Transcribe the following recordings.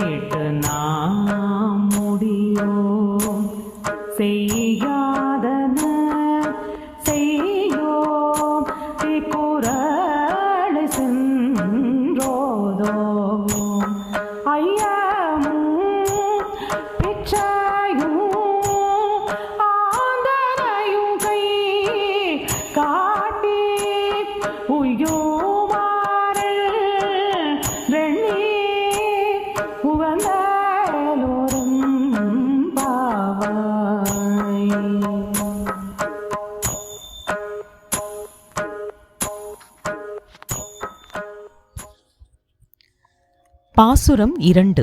கேட்டு நாம் முடியோம், செய்யாதன செய்யோம், குரலை சென்றோதோம். ஐயமும் பிச்சையும் ஆந்தரையும் கை காட்டி உய்யோமாறு வெண்ணி உவந்தோரும் பாவாய். பாசுரம் 2.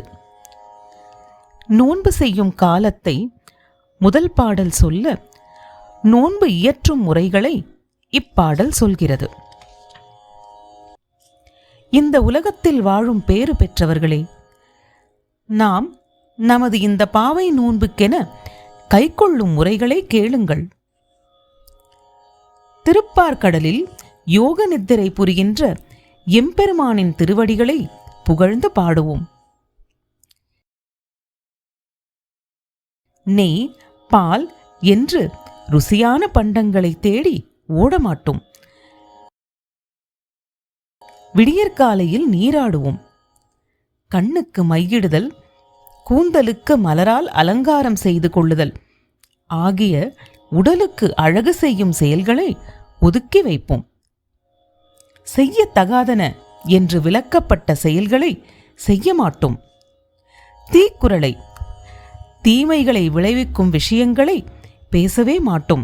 நோன்பு செய்யும் காலத்தை முதல் பாடல் சொல்ல, நோன்பு இயற்றும் முறைகளை இப்பாடல் சொல்கிறது. இந்த உலகத்தில் வாழும் பேறு பெற்றவர்களே, நாம் நமது இந்த பாவை நோன்புக்கென கைக்கொள்ளும் முறைகளை கேளுங்கள். திருப்பார்கடலில் யோக நித்திரை புரிகின்ற எம்பெருமானின் திருவடிகளை புகழ்ந்து பாடுவோம். நெய், பால் என்று ருசியான பண்டங்களை தேடி ஓடமாட்டோம். விடியற்காலையில் நீராடுவோம். கண்ணுக்கு மையிடுதல், கூந்தலுக்கு மலரால் அலங்காரம் செய்து கொள்ளுதல் ஆகிய உடலுக்கு அழகு செய்யும் செயல்களை ஒதுக்கி வைப்போம். செய்யத்தகாதன என்று விலக்கப்பட்ட செயல்களை செய்ய மாட்டோம். தீக்குறளை, தீமைகளை விளைவிக்கும் விஷயங்களை பேசவே மாட்டோம்.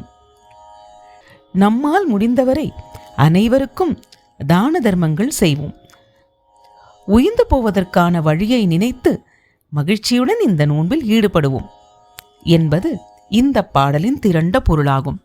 நம்மால் முடிந்தவரை அனைவருக்கும் தான தர்மங்கள் செய்வோம். உயிர்ந்து போவதற்கான வழியை நினைத்து மகிழ்ச்சியுடன் இந்த நோன்பில் ஈடுபடுவோம் என்பது இந்த பாடலின் திரண்ட பொருளாகும்.